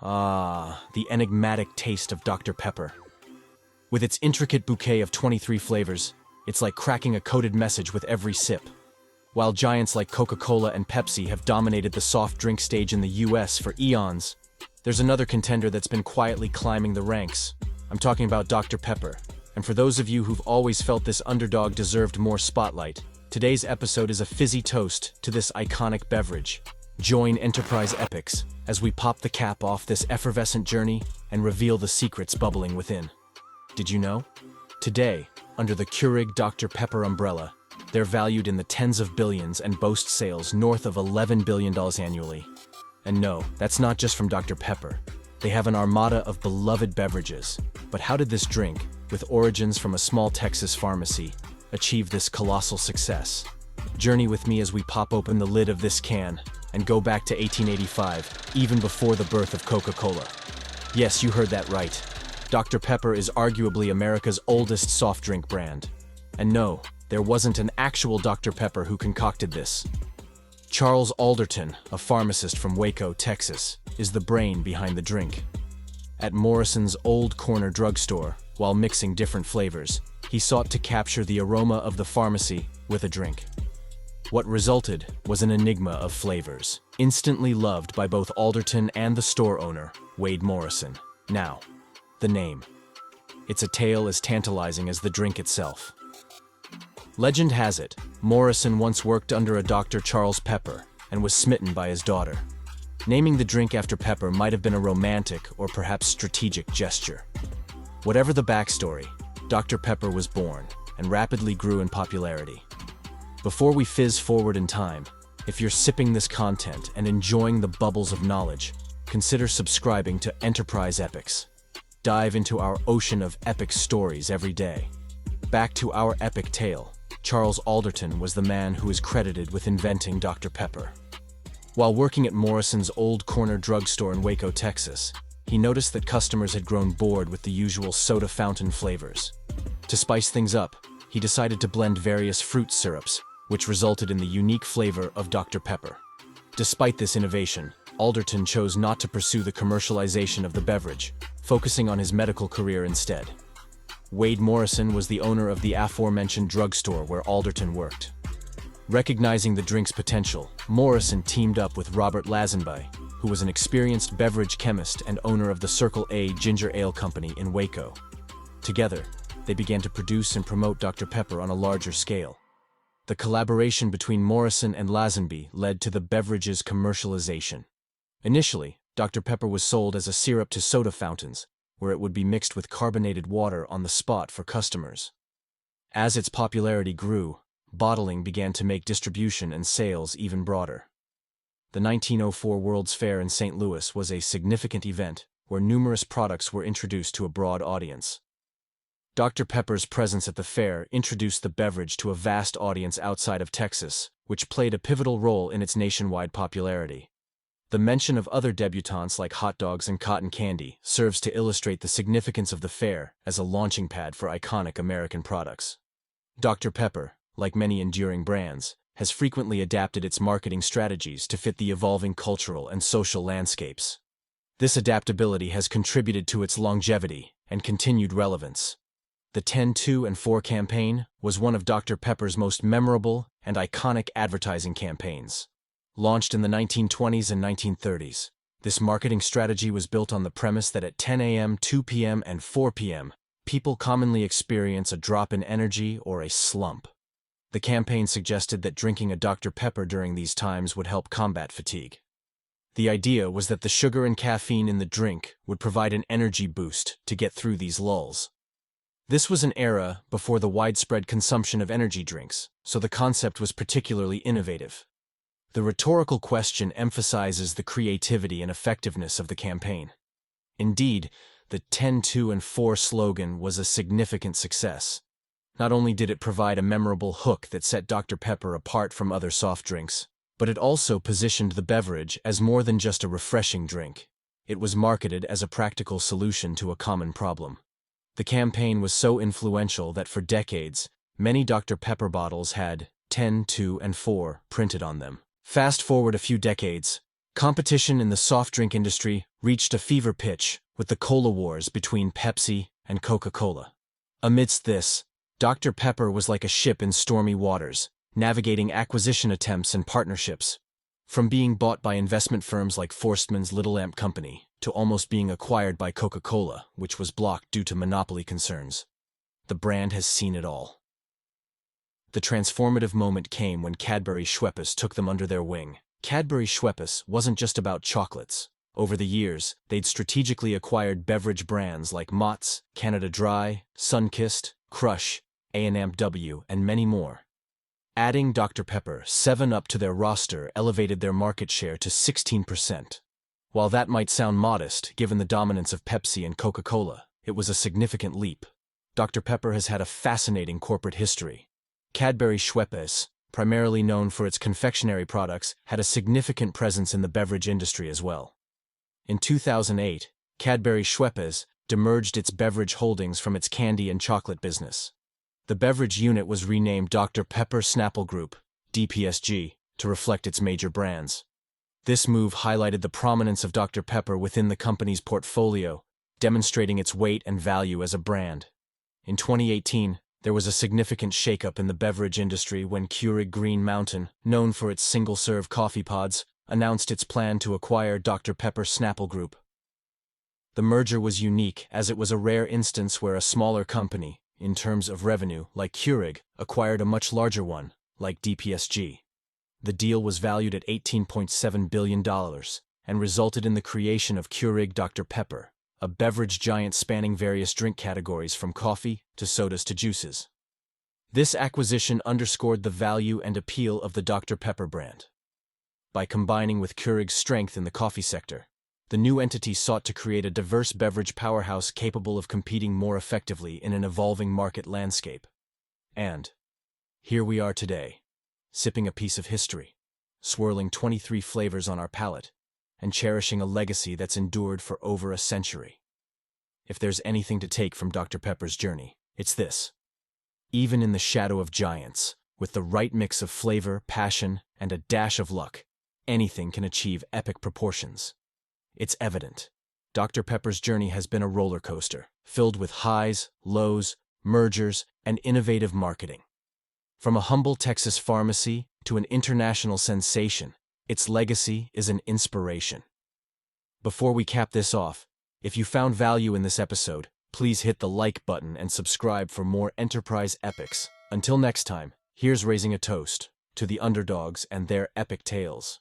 Ah, the enigmatic taste of Dr. Pepper. With its intricate bouquet of 23 flavors, it's like cracking a coded message with every sip. While giants like Coca-Cola and Pepsi have dominated the soft drink stage in the US for eons, there's another contender that's been quietly climbing the ranks. I'm talking about Dr. Pepper. And for those of you who've always felt this underdog deserved more spotlight, today's episode is a fizzy toast to this iconic beverage. Join Enterprise Epics as we pop the cap off this effervescent journey and reveal the secrets bubbling within. Did you know? Today, under the Keurig Dr. Pepper umbrella, they're valued in the tens of billions and boast sales north of $11 billion annually. And no, that's not just from Dr. Pepper. They have an armada of beloved beverages. But how did this drink, with origins from a small Texas pharmacy, achieve this colossal success? Journey with me as we pop open the lid of this can and go back to 1885, even before the birth of Coca-Cola. Yes, you heard that right. Dr. Pepper is arguably America's oldest soft drink brand. And no, there wasn't an actual Dr. Pepper who concocted this. Charles Alderton, a pharmacist from Waco, Texas, is the brain behind the drink. At Morrison's Old Corner drugstore, while mixing different flavors, he sought to capture the aroma of the pharmacy with a drink. What resulted was an enigma of flavors, instantly loved by both Alderton and the store owner, Wade Morrison. Now, the name. It's a tale as tantalizing as the drink itself. Legend has it, Morrison once worked under a Dr. Charles Pepper and was smitten by his daughter. Naming the drink after Pepper might have been a romantic or perhaps strategic gesture. Whatever the backstory, Dr. Pepper was born and rapidly grew in popularity. Before we fizz forward in time, if you're sipping this content and enjoying the bubbles of knowledge, consider subscribing to Enterprise Epics. Dive into our ocean of epic stories every day. Back to our epic tale, Charles Alderton was the man who is credited with inventing Dr. Pepper. While working at Morrison's Old Corner drugstore in Waco, Texas, he noticed that customers had grown bored with the usual soda fountain flavors. To spice things up, he decided to blend various fruit syrups, which resulted in the unique flavor of Dr. Pepper. Despite this innovation, Alderton chose not to pursue the commercialization of the beverage, focusing on his medical career instead. Wade Morrison was the owner of the aforementioned drugstore where Alderton worked. Recognizing the drink's potential, Morrison teamed up with Robert Lazenby, who was an experienced beverage chemist and owner of the Circle A Ginger Ale Company in Waco. Together, they began to produce and promote Dr. Pepper on a larger scale. The collaboration between Morrison and Lazenby led to the beverage's commercialization. Initially, Dr. Pepper was sold as a syrup to soda fountains, where it would be mixed with carbonated water on the spot for customers. As its popularity grew, bottling began to make distribution and sales even broader. The 1904 World's Fair in St. Louis was a significant event where numerous products were introduced to a broad audience. Dr. Pepper's presence at the fair introduced the beverage to a vast audience outside of Texas, which played a pivotal role in its nationwide popularity. The mention of other debutantes like hot dogs and cotton candy serves to illustrate the significance of the fair as a launching pad for iconic American products. Dr. Pepper, like many enduring brands, has frequently adapted its marketing strategies to fit the evolving cultural and social landscapes. This adaptability has contributed to its longevity and continued relevance. The 10, 2, and 4 campaign was one of Dr. Pepper's most memorable and iconic advertising campaigns. Launched in the 1920s and 1930s, this marketing strategy was built on the premise that at 10 a.m., 2 p.m., and 4 p.m., people commonly experience a drop in energy or a slump. The campaign suggested that drinking a Dr. Pepper during these times would help combat fatigue. The idea was that the sugar and caffeine in the drink would provide an energy boost to get through these lulls. This was an era before the widespread consumption of energy drinks, so the concept was particularly innovative. The rhetorical question emphasizes the creativity and effectiveness of the campaign. Indeed, the 10, 2, and 4 slogan was a significant success. Not only did it provide a memorable hook that set Dr. Pepper apart from other soft drinks, but it also positioned the beverage as more than just a refreshing drink. It was marketed as a practical solution to a common problem. The campaign was so influential that for decades, many Dr. Pepper bottles had 10, 2, and 4 printed on them. Fast forward a few decades, Competition in the soft drink industry reached a fever pitch with the cola wars between Pepsi and Coca-Cola. Amidst this, Dr. Pepper was like a ship in stormy waters, navigating acquisition attempts and partnerships. From being bought by investment firms like Forstman's Little Lamp Company to almost being acquired by Coca-Cola, which was blocked due to monopoly concerns. The brand has seen it all. The transformative moment came when Cadbury Schweppes took them under their wing. Cadbury Schweppes wasn't just about chocolates. Over the years, they'd strategically acquired beverage brands like Mott's, Canada Dry, Sunkist, Crush, A&W, and many more. Adding Dr. Pepper 7-Up to their roster elevated their market share to 16%. While that might sound modest, given the dominance of Pepsi and Coca-Cola, it was a significant leap. Dr. Pepper has had a fascinating corporate history. Cadbury Schweppes, primarily known for its confectionery products, had a significant presence in the beverage industry as well. In 2008, Cadbury Schweppes demerged its beverage holdings from its candy and chocolate business. The beverage unit was renamed Dr. Pepper Snapple Group, DPSG, to reflect its major brands. This move highlighted the prominence of Dr. Pepper within the company's portfolio, demonstrating its weight and value as a brand. In 2018, there was a significant shakeup in the beverage industry when Keurig Green Mountain, known for its single-serve coffee pods, announced its plan to acquire Dr. Pepper Snapple Group. The merger was unique as it was a rare instance where a smaller company, in terms of revenue, like Keurig, acquired a much larger one, like DPSG. The deal was valued at $18.7 billion and resulted in the creation of Keurig Dr. Pepper, a beverage giant spanning various drink categories from coffee to sodas to juices. This acquisition underscored the value and appeal of the Dr. Pepper brand. By combining with Keurig's strength in the coffee sector, the new entity sought to create a diverse beverage powerhouse capable of competing more effectively in an evolving market landscape. And here we are today, sipping a piece of history, swirling 23 flavors on our palate, and cherishing a legacy that's endured for over a century. If there's anything to take from Dr. Pepper's journey, it's this. Even in the shadow of giants, with the right mix of flavor, passion, and a dash of luck, anything can achieve epic proportions. It's evident. Dr. Pepper's journey has been a roller coaster, filled with highs, lows, mergers, and innovative marketing. From a humble Texas pharmacy to an international sensation, its legacy is an inspiration. Before we cap this off, if you found value in this episode, please hit the like button and subscribe for more enterprise epics. Until next time, here's raising a toast to the underdogs and their epic tales.